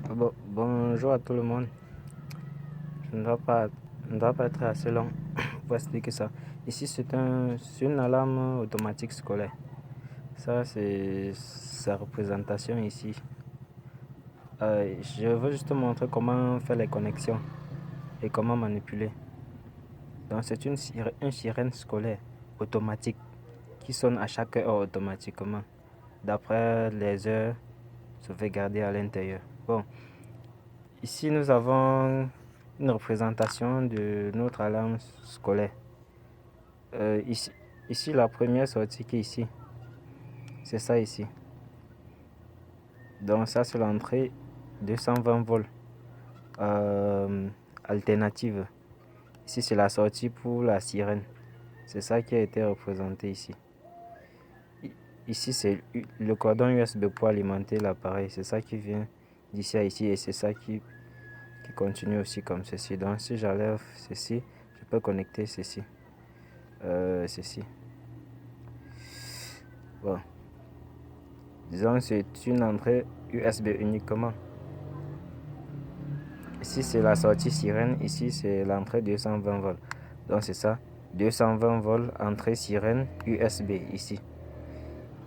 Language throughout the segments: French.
Bonjour à tout le monde. Je ne dois pas être assez long pour expliquer ça. Ici, c'est une alarme automatique scolaire. Ça, c'est sa représentation ici. Je veux juste te montrer comment faire les connexions et comment manipuler. Donc, c'est une sirène scolaire automatique qui sonne à chaque heure automatiquement, d'après les heures sauvegardées à l'intérieur. Bon, ici, nous avons une représentation de notre alarme scolaire. Ici, la première sortie qui est ici, c'est ça ici. Donc ça, c'est l'entrée 220 volts alternative. Ici, c'est la sortie pour la sirène. C'est ça qui a été représenté ici. Ici, c'est le cordon USB pour alimenter l'appareil. C'est ça qui vient d'ici à ici et c'est ça qui continue aussi comme ceci. Donc si j'enlève ceci, je peux connecter ceci. Ceci. Bon. Disons c'est une entrée USB uniquement. Ici c'est la sortie sirène, ici c'est l'entrée 220 volts. Donc c'est ça, 220 volts, entrée sirène USB ici.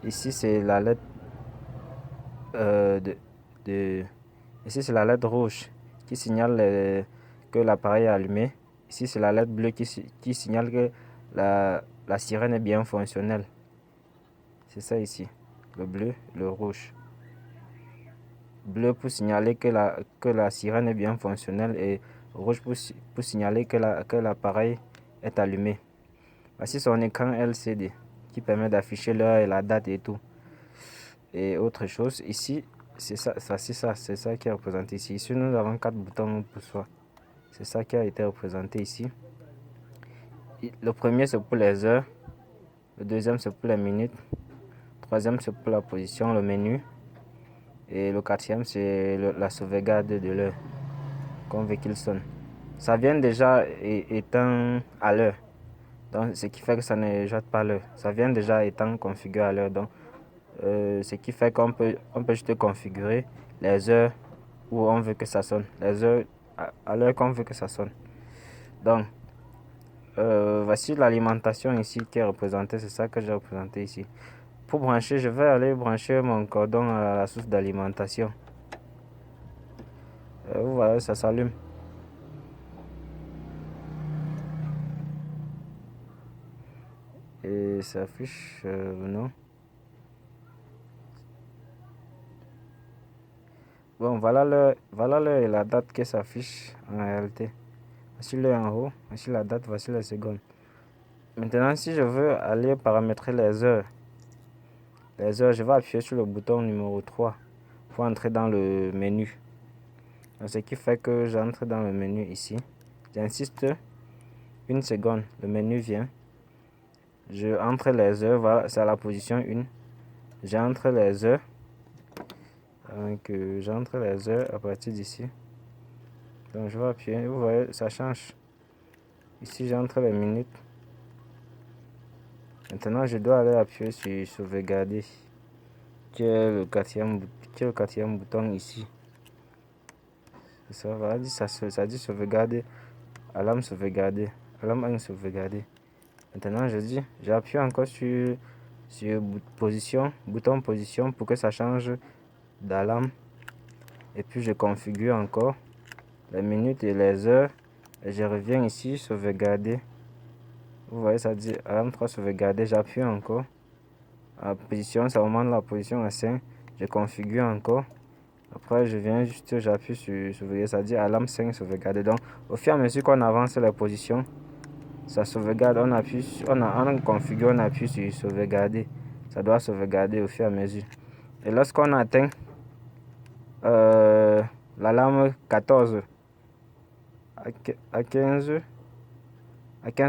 Ici c'est la LED ici c'est la LED rouge qui signale que l'appareil est allumé. Ici c'est la LED bleue qui signale que la sirène est bien fonctionnelle. C'est ça ici, le bleu, le rouge. Bleu pour signaler que la sirène est bien fonctionnelle et rouge pour signaler que l'appareil est allumé. Voici son écran LCD qui permet d'afficher l'heure et la date et tout. Et autre chose, ici, c'est ça qui est représenté ici. Ici, nous avons 4 boutons pour soi. C'est ça qui a été représenté ici. Le premier, c'est pour les heures. Le deuxième, c'est pour les minutes. Le troisième, c'est pour la position, le menu. Et le quatrième, c'est la sauvegarde de l'heure, qu'on veut qu'il sonne. Ça vient déjà étant à l'heure. Donc, ce qui fait que ça ne jette pas l'heure. Ça vient déjà étant configuré à l'heure. Donc, ce qui fait qu'on peut juste configurer les heures où on veut que ça sonne. Les heures à l'heure qu'on veut que ça sonne. Donc, voici l'alimentation ici qui est représentée. C'est ça que j'ai représenté ici. Pour brancher, je vais aller brancher mon cordon à la source d'alimentation. Vous voyez, ça s'allume. Et ça affiche non. Bon, voilà l'heure et la date qui s'affiche en réalité. Voici l'heure en haut, voici la date, voici les secondes. Maintenant, si je veux aller paramétrer les heures, je vais appuyer sur le bouton numéro 3 pour entrer dans le menu. Donc, ce qui fait que j'entre dans le menu ici. J'insiste une seconde, le menu vient. Je entre les heures, voilà, c'est à la position 1. J'entre les heures. Donc, j'entre les heures à partir d'ici. Donc, je vais appuyer, vous voyez, ça change. Ici, j'entre les minutes. Maintenant, je dois aller appuyer sur sauvegarder, qui est le quatrième bouton ici. Ça va dire ça dit sauvegarder, alarme sauvegarder, alarme 1 sauvegarder. Maintenant, j'appuie encore sur bouton position pour que ça change d'alarme. Et puis, je configure encore les minutes et les heures. Et je reviens ici, sauvegarder. Vous voyez, ça dit alarme 3 sauvegarder. J'appuie encore. À position, ça augmente la position à 5. Je configure encore. Après, je viens juste, j'appuie sur sauvegarder. Ça dit alarme 5 sauvegarder. Donc, au fur et à mesure qu'on avance les positions, ça sauvegarde. On configure, on appuie sur sauvegarder. Ça doit sauvegarder au fur et à mesure. Et lorsqu'on atteint l'alarme 14, à 15,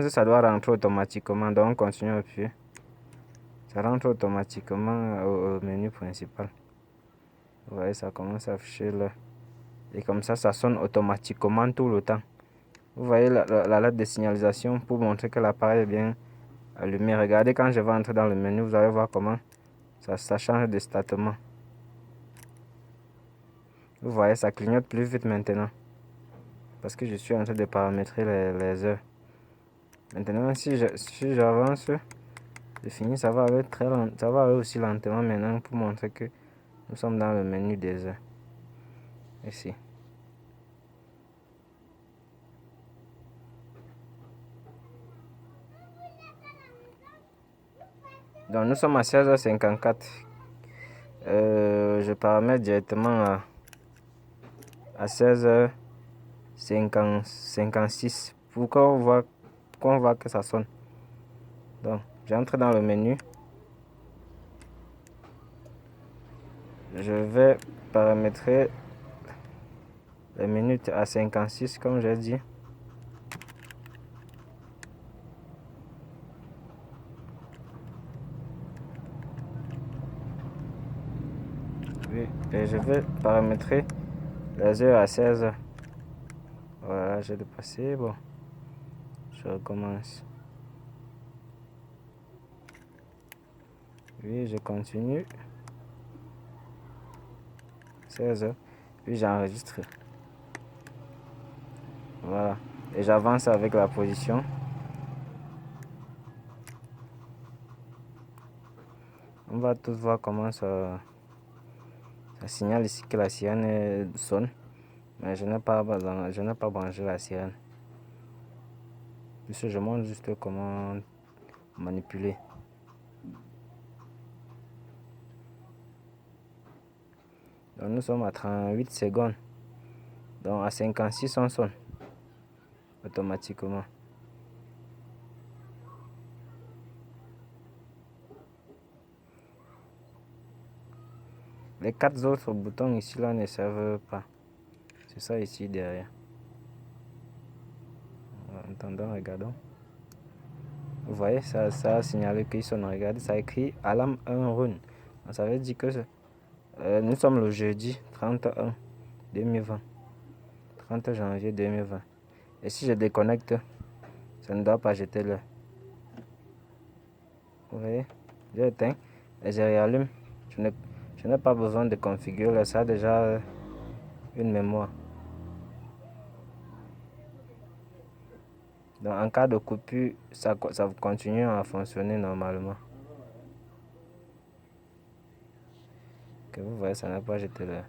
ça doit rentrer automatiquement. Donc, on continue à appuyer. Ça rentre automatiquement au menu principal. Vous voyez, ça commence à afficher là. Et comme ça sonne automatiquement tout le temps. Vous voyez la lettre de signalisation pour montrer que l'appareil est bien allumé. Regardez, quand je vais entrer dans le menu, vous allez voir comment ça change de statement. Vous voyez, ça clignote plus vite maintenant. Parce que je suis en train de paramétrer les heures. Maintenant, si j'avance, je finis, ça va aller ça va aller aussi lentement maintenant pour montrer que nous sommes dans le menu des heures. Ici. Donc nous sommes à 16h54. Je paramètre directement à 16h56 pour qu'on voit que ça sonne. Donc j'entre dans le menu. Je vais paramétrer les minutes à 56 comme j'ai dit. Oui, et je vais paramétrer les heures à 16h. Voilà, j'ai dépassé. Bon, je recommence. Oui, je continue. 16h. Puis j'enregistre. Voilà. Et j'avance avec la position. On va tous voir comment ça signale ici que la sirène sonne. Mais je n'ai pas branché la sirène. Puisque je montre juste comment manipuler. Donc nous sommes à 38 secondes. Donc à 56 on sonne automatiquement. Les 4 autres boutons ici là ne servent pas. C'est ça ici derrière. En attendant, regardons. Vous voyez, ça a signalé qu'il sonne. Regardez, ça écrit alarme 1 run. Ça veut dire que nous sommes le jeudi 31 2020. 30 janvier 2020. Et si je déconnecte, ça ne doit pas jeter l'heure. Vous voyez, j'ai éteint et je réallume. Je n'ai pas besoin de configurer, ça a déjà une mémoire. Donc en cas de coupure, ça continue à fonctionner normalement. Que vous voyez, ça n'a pas jeté l'heure.